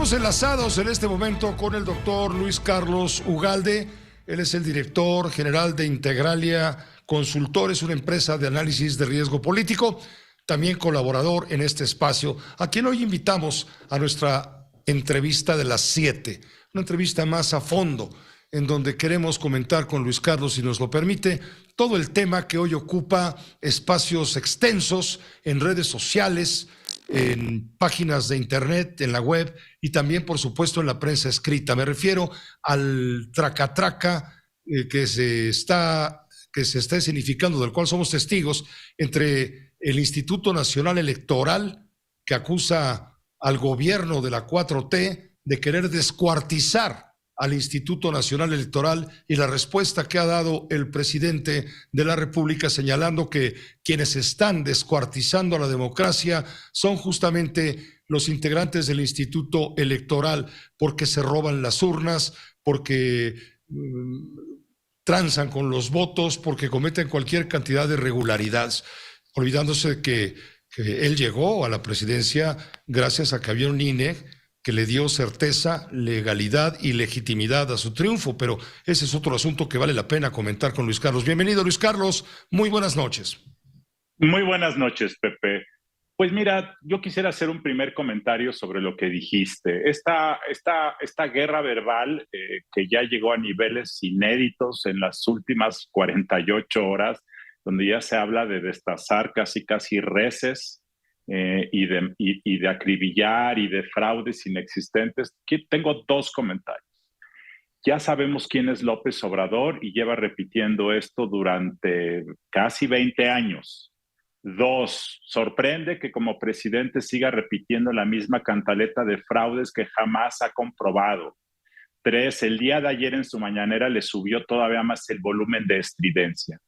Estamos enlazados en este momento con el doctor Luis Carlos Ugalde. Él es el director general de Integralia Consultores, una empresa de análisis de riesgo político, también colaborador en este espacio, a quien hoy invitamos a nuestra entrevista de las 7, una entrevista más a fondo, en donde queremos comentar con Luis Carlos, si nos lo permite, todo el tema que hoy ocupa espacios extensos en redes sociales, en páginas de internet, en la web y también, por supuesto, en la prensa escrita. Me refiero al traca-traca que se está escenificando, del cual somos testigos, entre el Instituto Nacional Electoral, que acusa al gobierno de la 4T de querer descuartizar al Instituto Nacional Electoral, y la respuesta que ha dado el presidente de la República, señalando que quienes están descuartizando a la democracia son justamente los integrantes del Instituto Electoral, porque se roban las urnas, porque transan con los votos, porque cometen cualquier cantidad de irregularidades, olvidándose que él llegó a la presidencia gracias a que había un INE que le dio certeza, legalidad y legitimidad a su triunfo, pero ese es otro asunto que vale la pena comentar con Luis Carlos. Bienvenido, Luis Carlos, muy buenas noches. Muy buenas noches, Pepe. Pues mira, yo quisiera hacer un primer comentario sobre lo que dijiste. Esta guerra verbal que ya llegó a niveles inéditos en las últimas 48 horas, donde ya se habla de destazar casi reses, y de acribillar y de fraudes inexistentes. Aquí tengo dos comentarios. Ya sabemos quién es López Obrador y lleva repitiendo esto durante casi 20 años. Dos, sorprende que como presidente siga repitiendo la misma cantaleta de fraudes que jamás ha comprobado. Tres, el día de ayer en su mañanera le subió todavía más el volumen de estridencia.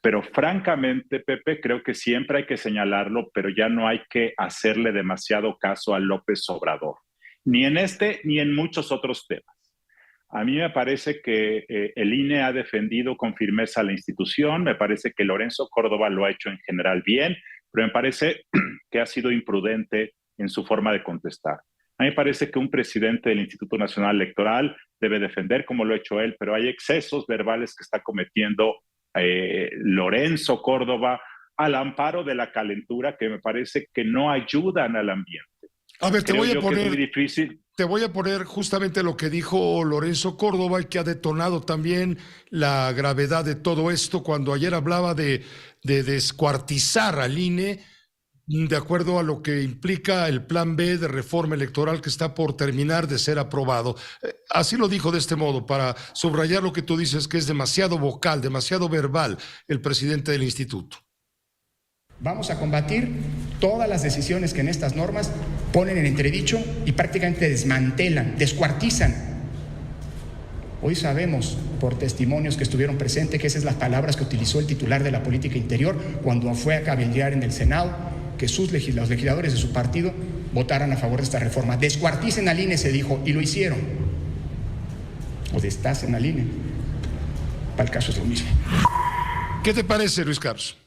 Pero francamente, Pepe, creo que siempre hay que señalarlo, pero ya no hay que hacerle demasiado caso a López Obrador, ni en este ni en muchos otros temas. A mí me parece que el INE ha defendido con firmeza la institución, me parece que Lorenzo Córdoba lo ha hecho en general bien, pero me parece que ha sido imprudente en su forma de contestar. A mí me parece que un presidente del Instituto Nacional Electoral debe defender como lo ha hecho él, pero hay excesos verbales que está cometiendo Lorenzo Córdoba al amparo de la calentura, que me parece que no ayudan al ambiente. A ver, te voy a poner justamente lo que dijo Lorenzo Córdoba, y que ha detonado también la gravedad de todo esto, cuando ayer hablaba de descuartizar al INE, de acuerdo a lo que implica el plan B de reforma electoral que está por terminar de ser aprobado. Así lo dijo de este modo, para subrayar lo que tú dices, que es demasiado vocal, demasiado verbal el presidente del instituto. Vamos a combatir todas las decisiones que en estas normas ponen en entredicho y prácticamente desmantelan, descuartizan. Hoy sabemos, por testimonios que estuvieron presentes, que esas son las palabras que utilizó el titular de la política interior cuando fue a cabildear en el Senado, que los legisladores de su partido votaran a favor de esta reforma. Descuarticen al INE, se dijo, y lo hicieron. O destacen al INE. Para el caso es lo mismo. ¿Qué te parece, Luis Carlos?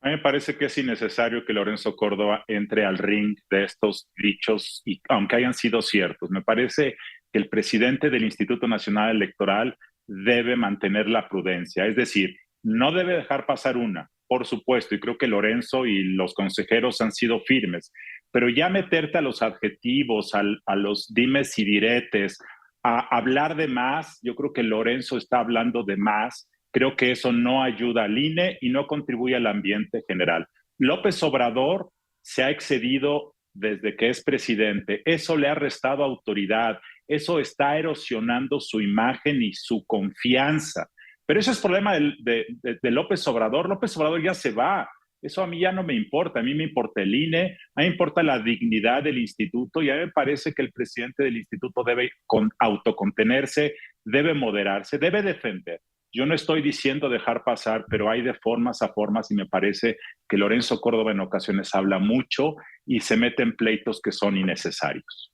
A mí me parece que es innecesario que Lorenzo Córdoba entre al ring de estos dichos, y aunque hayan sido ciertos. Me parece que el presidente del Instituto Nacional Electoral debe mantener la prudencia, es decir, no debe dejar pasar una, por supuesto, y creo que Lorenzo y los consejeros han sido firmes, pero ya meterte a los adjetivos, a los dimes y diretes, a hablar de más, yo creo que Lorenzo está hablando de más. Creo que eso no ayuda al INE y no contribuye al ambiente general. López Obrador se ha excedido desde que es presidente. Eso le ha restado autoridad. Eso está erosionando su imagen y su confianza. Pero ese es el problema de López Obrador. López Obrador ya se va. Eso a mí ya no me importa. A mí me importa el INE, a mí me importa la dignidad del instituto, y a mí me parece que el presidente del instituto debe autocontenerse, debe moderarse, debe defender. Yo no estoy diciendo dejar pasar, pero hay de formas a formas, y me parece que Lorenzo Córdoba en ocasiones habla mucho y se mete en pleitos que son innecesarios.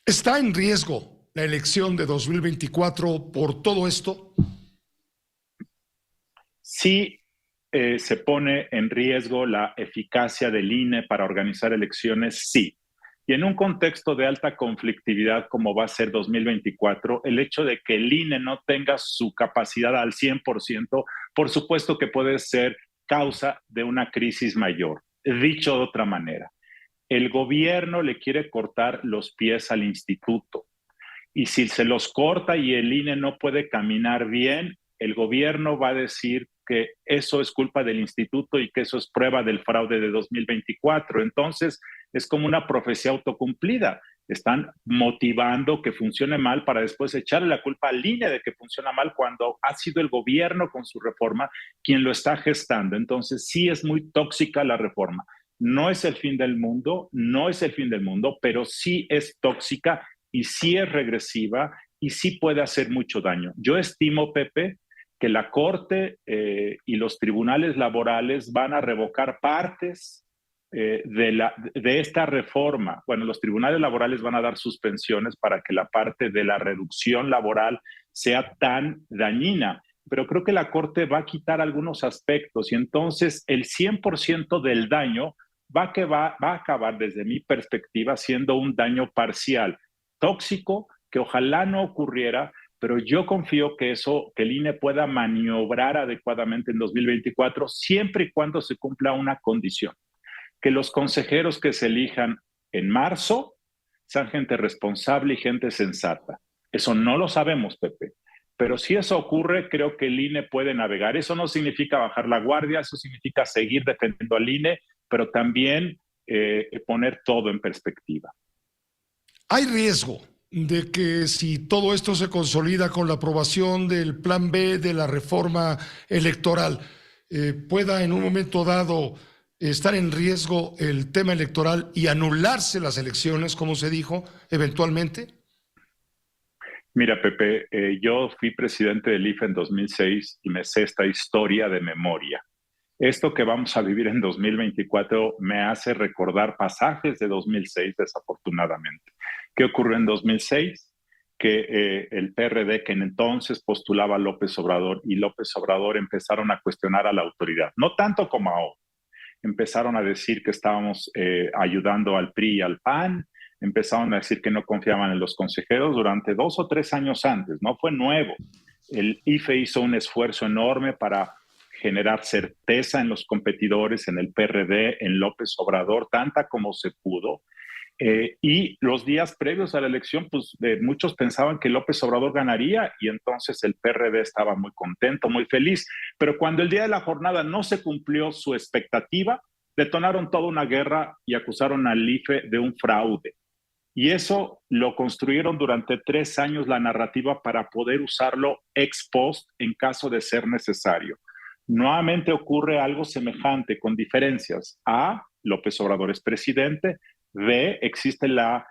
¿Está en riesgo la elección de 2024 por todo esto? Sí, se pone en riesgo la eficacia del INE para organizar elecciones, sí. Y en un contexto de alta conflictividad como va a ser 2024, el hecho de que el INE no tenga su capacidad al 100%, por supuesto que puede ser causa de una crisis mayor. Dicho de otra manera, el gobierno le quiere cortar los pies al instituto. Y si se los corta y el INE no puede caminar bien, el gobierno va a decir que eso es culpa del instituto y que eso es prueba del fraude de 2024. Entonces, es como una profecía autocumplida. Están motivando que funcione mal para después echarle la culpa al INE de que funciona mal cuando ha sido el gobierno con su reforma quien lo está gestando. Entonces, sí es muy tóxica la reforma. No es el fin del mundo, no es el fin del mundo, pero sí es tóxica y sí es regresiva y sí puede hacer mucho daño. Yo estimo, Pepe, que la Corte y los tribunales laborales van a revocar partes de esta reforma. Bueno, los tribunales laborales van a dar suspensiones para que la parte de la reducción laboral sea tan dañina, pero creo que la Corte va a quitar algunos aspectos y entonces el 100% del daño va a acabar, desde mi perspectiva, siendo un daño parcial, tóxico, que ojalá no ocurriera, pero yo confío que el INE pueda maniobrar adecuadamente en 2024, siempre y cuando se cumpla una condición, que los consejeros que se elijan en marzo sean gente responsable y gente sensata. Eso no lo sabemos, Pepe, pero si eso ocurre, creo que el INE puede navegar. Eso no significa bajar la guardia, eso significa seguir defendiendo al INE, pero también poner todo en perspectiva. ¿Hay riesgo de que si todo esto se consolida con la aprobación del plan B de la reforma electoral, pueda en un momento dado estar en riesgo el tema electoral y anularse las elecciones, como se dijo, eventualmente? Mira, Pepe, yo fui presidente del IFE en 2006 y me sé esta historia de memoria. Esto que vamos a vivir en 2024 me hace recordar pasajes de 2006, desafortunadamente. ¿Qué ocurrió en 2006? Que el PRD, que en entonces postulaba a López Obrador, y López Obrador empezaron a cuestionar a la autoridad, no tanto como ahora. Empezaron a decir que estábamos ayudando al PRI y al PAN, empezaron a decir que no confiaban en los consejeros durante 2 o 3 años antes, no fue nuevo. El IFE hizo un esfuerzo enorme para generar certeza en los competidores, en el PRD, en López Obrador, tanta como se pudo. Y los días previos a la elección, pues muchos pensaban que López Obrador ganaría y entonces el PRD estaba muy contento, muy feliz. Pero cuando el día de la jornada no se cumplió su expectativa, detonaron toda una guerra y acusaron al IFE de un fraude. Y eso lo construyeron durante 3 años la narrativa para poder usarlo ex post en caso de ser necesario. Nuevamente ocurre algo semejante con diferencias. A, López Obrador es presidente. B, existe la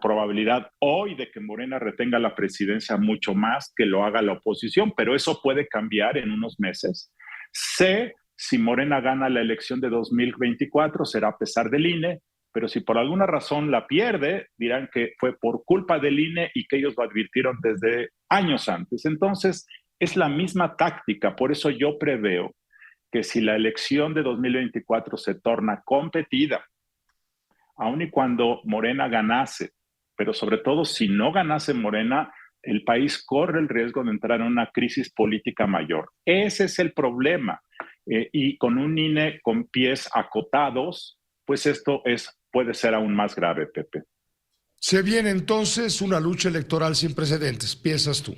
probabilidad hoy de que Morena retenga la presidencia mucho más que lo haga la oposición, pero eso puede cambiar en unos meses. C, si Morena gana la elección de 2024, será a pesar del INE, pero si por alguna razón la pierde, dirán que fue por culpa del INE y que ellos lo advirtieron desde años antes. Entonces, es la misma táctica, por eso yo preveo que si la elección de 2024 se torna competida, aun y cuando Morena ganase, pero sobre todo si no ganase Morena, el país corre el riesgo de entrar en una crisis política mayor. Ese es el problema. Y con un INE con pies acotados, pues esto puede ser aún más grave, Pepe. Se viene entonces una lucha electoral sin precedentes, ¿piensas tú?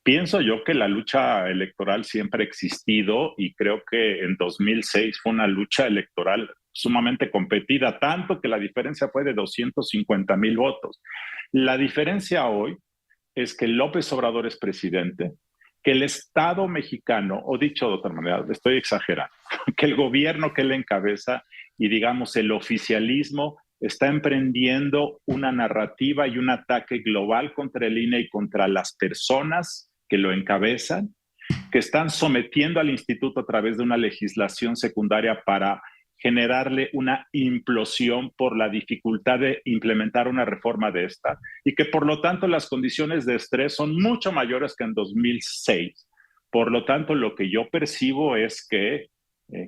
Pienso yo que la lucha electoral siempre ha existido y creo que en 2006 fue una lucha electoral sumamente competida, tanto que la diferencia fue de 250,000 votos. La diferencia hoy es que López Obrador es presidente, que el Estado mexicano, o dicho de otra manera, estoy exagerando, que el gobierno que él encabeza y digamos el oficialismo está emprendiendo una narrativa y un ataque global contra el INE y contra las personas que lo encabezan, que están sometiendo al instituto a través de una legislación secundaria para generarle una implosión por la dificultad de implementar una reforma de esta y que por lo tanto las condiciones de estrés son mucho mayores que en 2006. Por lo tanto, lo que yo percibo es que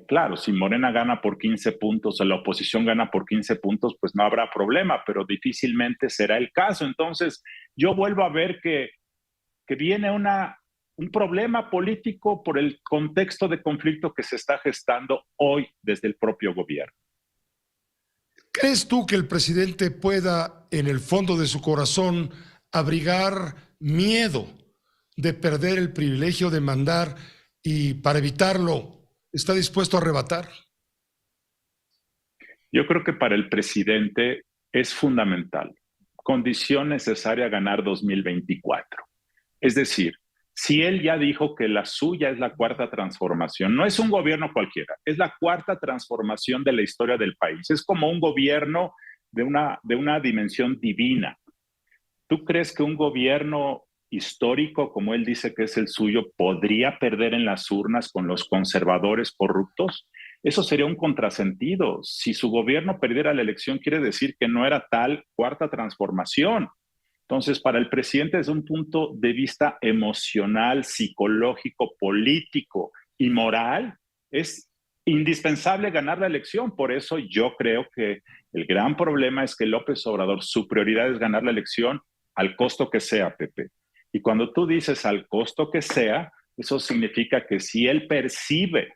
Claro, si Morena gana por 15 puntos o la oposición gana por 15 puntos, pues no habrá problema, pero difícilmente será el caso. Entonces, yo vuelvo a ver que viene un problema político por el contexto de conflicto que se está gestando hoy desde el propio gobierno. ¿Crees tú que el presidente pueda, en el fondo de su corazón, abrigar miedo de perder el privilegio de mandar y para evitarlo está dispuesto a arrebatar? Yo creo que para el presidente es fundamental, condición necesaria ganar 2024. Es decir, si él ya dijo que la suya es la cuarta transformación, no es un gobierno cualquiera, es la cuarta transformación de la historia del país. Es como un gobierno de una dimensión divina. ¿Tú crees que un gobierno histórico, como él dice que es el suyo, podría perder en las urnas con los conservadores corruptos? Eso sería un contrasentido. Si su gobierno perdiera la elección, quiere decir que no era tal cuarta transformación. Entonces, para el presidente, desde un punto de vista emocional, psicológico, político y moral, es indispensable ganar la elección. Por eso yo creo que el gran problema es que López Obrador, su prioridad es ganar la elección al costo que sea, Pepe. Y cuando tú dices al costo que sea, eso significa que si él percibe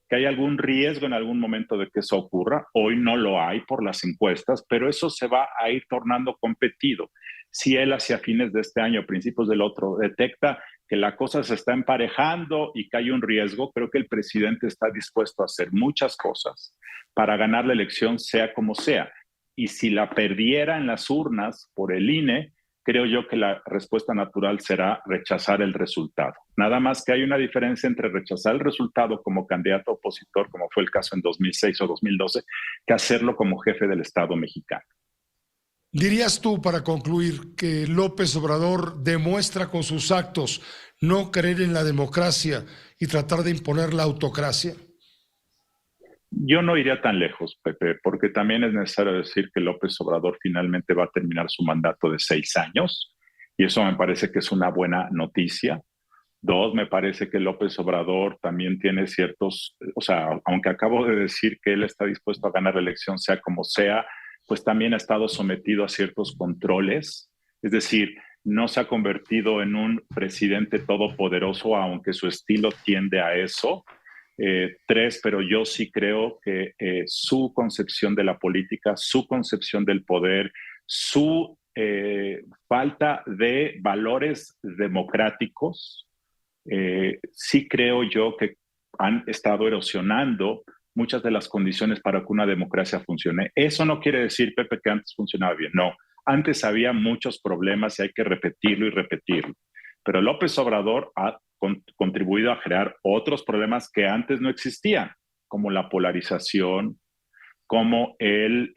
que hay algún riesgo en algún momento de que eso ocurra, hoy no lo hay por las encuestas, pero eso se va a ir tornando competido. Si él hacia fines de este año, principios del otro, detecta que la cosa se está emparejando y que hay un riesgo, creo que el presidente está dispuesto a hacer muchas cosas para ganar la elección, sea como sea. Y si la perdiera en las urnas por el INE, creo yo que la respuesta natural será rechazar el resultado. Nada más que hay una diferencia entre rechazar el resultado como candidato opositor, como fue el caso en 2006 o 2012, que hacerlo como jefe del Estado mexicano. ¿Dirías tú, para concluir, que López Obrador demuestra con sus actos no creer en la democracia y tratar de imponer la autocracia? Yo no iría tan lejos, Pepe, porque también es necesario decir que López Obrador finalmente va a terminar su mandato de 6 años y eso me parece que es una buena noticia. Dos, me parece que López Obrador también tiene ciertos, o sea, aunque acabo de decir que él está dispuesto a ganar la elección sea como sea, pues también ha estado sometido a ciertos controles, es decir, no se ha convertido en un presidente todopoderoso, aunque su estilo tiende a eso. Tres, pero yo sí creo que su concepción de la política, su concepción del poder, su falta de valores democráticos, sí creo yo que han estado erosionando muchas de las condiciones para que una democracia funcione. Eso no quiere decir, Pepe, que antes funcionaba bien, no. Antes había muchos problemas y hay que repetirlo y repetirlo. Pero López Obrador ha contribuido a crear otros problemas que antes no existían, como la polarización, como el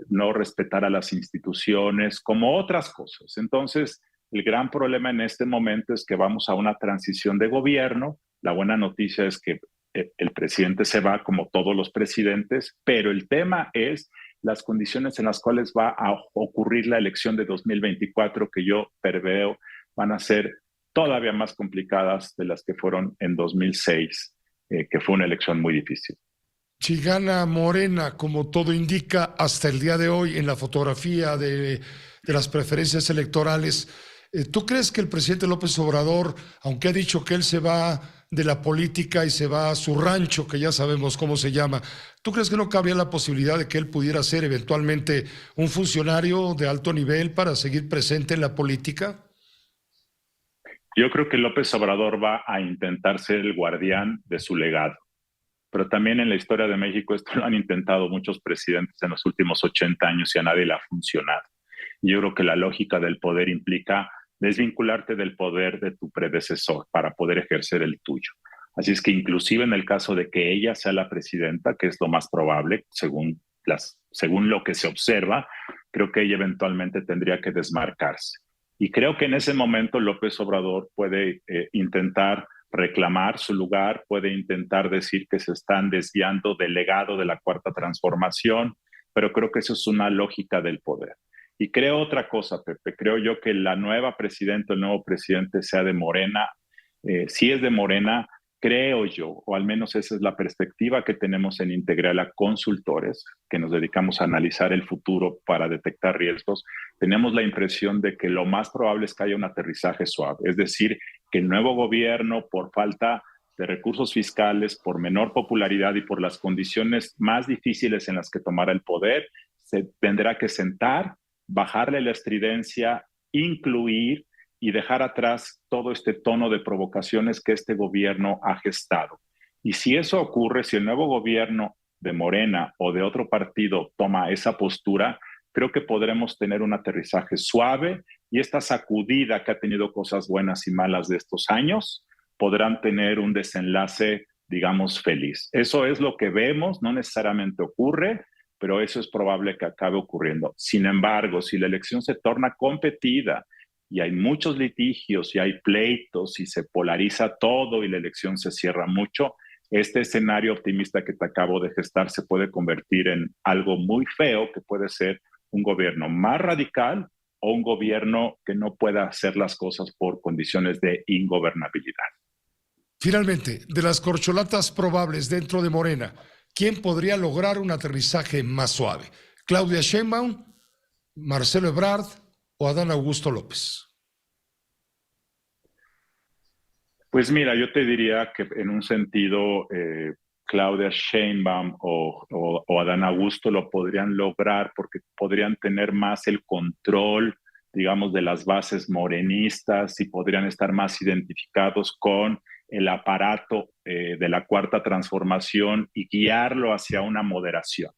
no respetar a las instituciones, como otras cosas. Entonces, el gran problema en este momento es que vamos a una transición de gobierno. La buena noticia es que el presidente se va como todos los presidentes, pero el tema es las condiciones en las cuales va a ocurrir la elección de 2024, que yo preveo van a ser todavía más complicadas de las que fueron en 2006, que fue una elección muy difícil. Si gana Morena, como todo indica hasta el día de hoy en la fotografía de las preferencias electorales, ¿tú crees que el presidente López Obrador, aunque ha dicho que él se va de la política y se va a su rancho, que ya sabemos cómo se llama, ¿tú crees que no cabría la posibilidad de que él pudiera ser eventualmente un funcionario de alto nivel para seguir presente en la política? Yo creo que López Obrador va a intentar ser el guardián de su legado, pero también en la historia de México esto lo han intentado muchos presidentes en los últimos 80 años y a nadie le ha funcionado. Yo creo que la lógica del poder implica desvincularte del poder de tu predecesor para poder ejercer el tuyo. Así es que inclusive en el caso de que ella sea la presidenta, que es lo más probable, según lo que se observa, creo que ella eventualmente tendría que desmarcarse. Y creo que en ese momento López Obrador puede intentar reclamar su lugar, puede intentar decir que se están desviando del legado de la Cuarta Transformación, pero creo que eso es una lógica del poder. Y creo otra cosa, Pepe, creo yo que la nueva presidenta, el nuevo presidente sea de Morena, si es de Morena, creo yo, o al menos esa es la perspectiva que tenemos en Integralia Consultores, que nos dedicamos a analizar el futuro para detectar riesgos, tenemos la impresión de que lo más probable es que haya un aterrizaje suave, es decir, que el nuevo gobierno, por falta de recursos fiscales, por menor popularidad y por las condiciones más difíciles en las que tomará el poder, se tendrá que sentar, bajarle la estridencia, incluir y dejar atrás todo este tono de provocaciones que este gobierno ha gestado. Y si eso ocurre, si el nuevo gobierno de Morena o de otro partido toma esa postura, creo que podremos tener un aterrizaje suave y esta sacudida que ha tenido cosas buenas y malas de estos años podrán tener un desenlace, digamos, feliz. Eso es lo que vemos, no necesariamente ocurre, pero eso es probable que acabe ocurriendo. Sin embargo, si la elección se torna competida y hay muchos litigios y hay pleitos y se polariza todo y la elección se cierra mucho, este escenario optimista que te acabo de gestar se puede convertir en algo muy feo, que puede ser un gobierno más radical o un gobierno que no pueda hacer las cosas por condiciones de ingobernabilidad. Finalmente, de las corcholatas probables dentro de Morena, ¿quién podría lograr un aterrizaje más suave? ¿Claudia Sheinbaum, Marcelo Ebrard o Adán Augusto López? Pues mira, yo te diría que en un sentido Claudia Sheinbaum o Adán Augusto lo podrían lograr porque podrían tener más el control, digamos, de las bases morenistas y podrían estar más identificados con el aparato de la Cuarta Transformación y guiarlo hacia una moderación.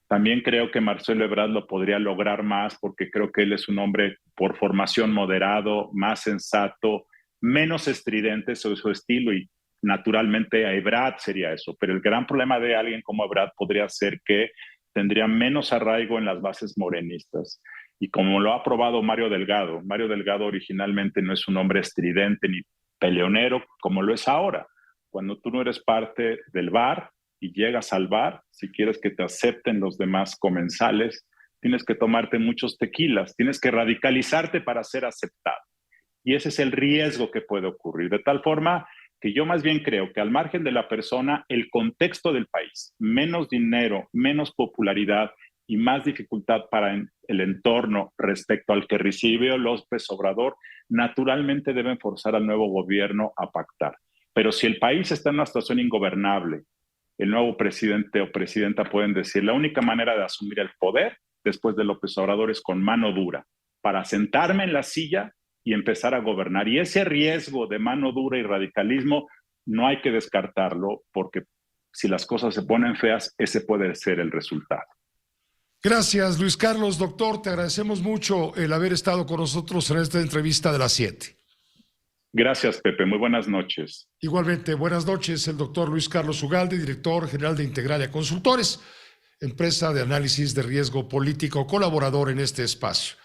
También creo que Marcelo Ebrard lo podría lograr más porque creo que él es un hombre por formación moderado, más sensato, menos estridente sobre su estilo y naturalmente a Ebrard sería eso. Pero el gran problema de alguien como Ebrard podría ser que tendría menos arraigo en las bases morenistas. Y como lo ha probado Mario Delgado originalmente no es un hombre estridente ni peleonero como lo es ahora. Cuando tú no eres parte del bar y llegas al bar, si quieres que te acepten los demás comensales, tienes que tomarte muchos tequilas, tienes que radicalizarte para ser aceptado. Y ese es el riesgo que puede ocurrir. De tal forma que yo más bien creo que al margen de la persona, el contexto del país, menos dinero, menos popularidad y más dificultad para el entorno respecto al que recibió López Obrador, naturalmente deben forzar al nuevo gobierno a pactar. Pero si el país está en una situación ingobernable, el nuevo presidente o presidenta pueden decir, la única manera de asumir el poder después de López Obrador es con mano dura, para sentarme en la silla y empezar a gobernar. Y ese riesgo de mano dura y radicalismo no hay que descartarlo, porque si las cosas se ponen feas, ese puede ser el resultado. Gracias, Luis Carlos. Doctor, te agradecemos mucho el haber estado con nosotros en esta entrevista de las 7. Gracias, Pepe. Muy buenas noches. Igualmente, buenas noches. El doctor Luis Carlos Ugalde, director general de Integralia Consultores, empresa de análisis de riesgo político, colaborador en este espacio.